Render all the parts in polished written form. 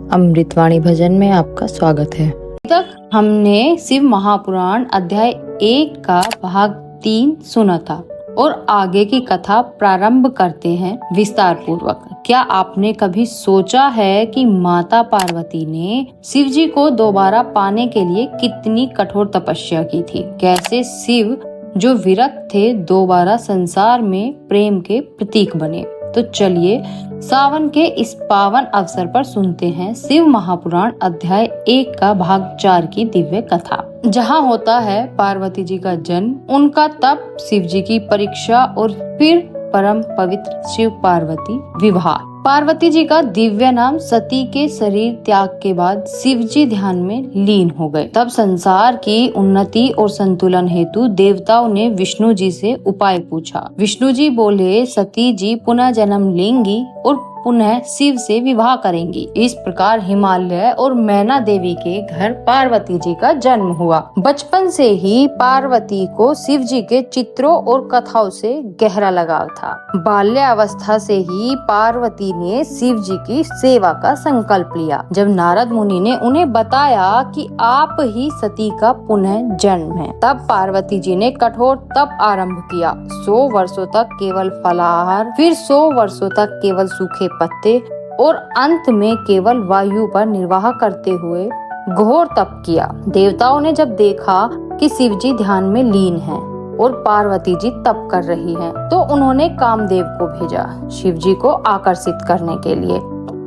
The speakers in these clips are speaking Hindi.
अमृतवाणी भजन में आपका स्वागत है। अभी तक हमने शिव महापुराण अध्याय 1 का भाग 3 सुना था और आगे की कथा प्रारंभ करते हैं विस्तार पूर्वक। क्या आपने कभी सोचा है कि माता पार्वती ने शिव जी को दोबारा पाने के लिए कितनी कठोर तपस्या की थी? कैसे शिव जो विरक्त थे दोबारा संसार में प्रेम के प्रतीक बने? तो चलिए सावन के इस पावन अवसर पर सुनते हैं शिव महापुराण अध्याय 1 का भाग 4 की दिव्य कथा, जहां होता है पार्वती जी का जन्म, उनका तप, शिव जी की परीक्षा और फिर परम पवित्र शिव पार्वती विवाह। पार्वती जी का दिव्य नाम सती के शरीर त्याग के बाद शिव जी ध्यान में लीन हो गए। तब संसार की उन्नति और संतुलन हेतु देवताओं ने विष्णु जी से उपाय पूछा। विष्णु जी बोले, सती जी पुनः जन्म लेंगी और पुनः शिव से विवाह करेंगी। इस प्रकार हिमालय और मैना देवी के घर पार्वती जी का जन्म हुआ। बचपन से ही पार्वती को शिव जी के चित्रों और कथाओं से गहरा लगाव था। बाल्यावस्था से ही पार्वती ने शिव जी की सेवा का संकल्प लिया। जब नारद मुनि ने उन्हें बताया कि आप ही सती का पुनः जन्म है, तब पार्वती जी ने कठोर तप आरंभ किया। 100 वर्षों तक केवल फलाहार, फिर 100 वर्षों तक केवल सूखे पत्ते और अंत में केवल वायु पर निर्वाह करते हुए घोर तप किया। देवताओं ने जब देखा कि शिव जी ध्यान में लीन हैं और पार्वती जी तप कर रही हैं, तो उन्होंने कामदेव को भेजा शिव जी को आकर्षित करने के लिए।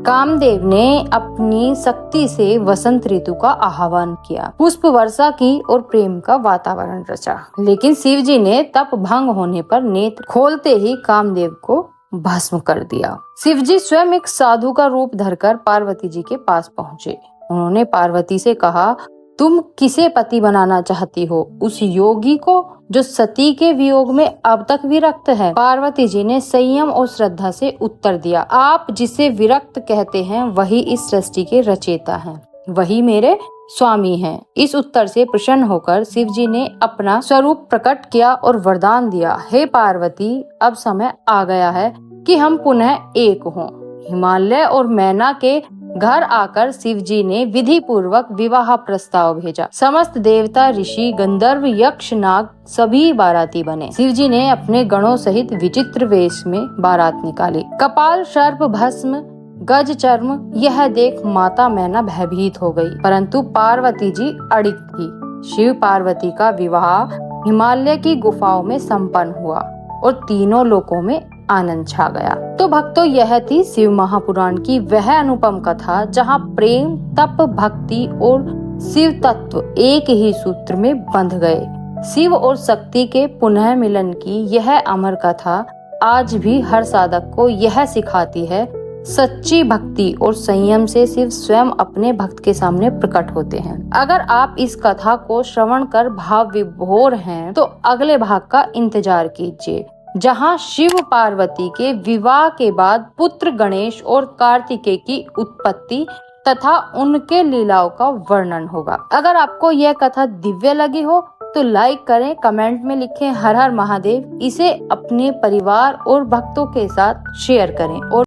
कामदेव ने अपनी शक्ति से वसंत ऋतु का आह्वान किया, पुष्प वर्षा की और प्रेम का वातावरण रचा। लेकिन शिव जी ने तप भंग होने पर नेत्र खोलते ही कामदेव को भस्म कर दिया। शिव जी स्वयं एक साधु का रूप धरकर पार्वती जी के पास पहुँचे। उन्होंने पार्वती से कहा, तुम किसे पति बनाना चाहती हो? उस योगी को जो सती के वियोग में अब तक विरक्त है। पार्वती जी ने संयम और श्रद्धा से उत्तर दिया, आप जिसे विरक्त कहते हैं वही इस सृष्टि के रचयिता हैं, वही मेरे स्वामी हैं। इस उत्तर से प्रसन्न होकर शिव जी ने अपना स्वरूप प्रकट किया और वरदान दिया, हे पार्वती, अब समय आ गया है कि हम पुनः एक हों। हिमालय और मैना के घर आकर शिव जी ने विधि पूर्वक विवाह प्रस्ताव भेजा। समस्त देवता, ऋषि, गंधर्व, यक्ष, नाग सभी बाराती बने। शिव जी ने अपने गणों सहित विचित्र वेश में बारात निकाली। कपाल, सर्प, भस्म, गज चर्म यह देख माता मैना भयभीत हो गई, परंतु पार्वती जी अडिग थी। शिव पार्वती का विवाह हिमालय की गुफाओं में संपन्न हुआ और तीनों लोकों में आनंद छा गया। तो भक्तों, यह थी शिव महापुराण की वह अनुपम कथा जहां प्रेम, तप, भक्ति और शिव तत्व एक ही सूत्र में बंध गए। शिव और शक्ति के पुनः मिलन की यह अमर कथा आज भी हर साधक को यह सिखाती है, सच्ची भक्ति और संयम से शिव स्वयं अपने भक्त के सामने प्रकट होते हैं। अगर आप इस कथा को श्रवण कर भाव विभोर हैं, तो अगले भाग का इंतजार कीजिए, जहां शिव पार्वती के विवाह के बाद पुत्र गणेश और कार्तिकेय की उत्पत्ति तथा उनके लीलाओं का वर्णन होगा। अगर आपको यह कथा दिव्य लगी हो तो लाइक करें, कमेंट में लिखें हर हर महादेव। इसे अपने परिवार और भक्तों के साथ शेयर करें और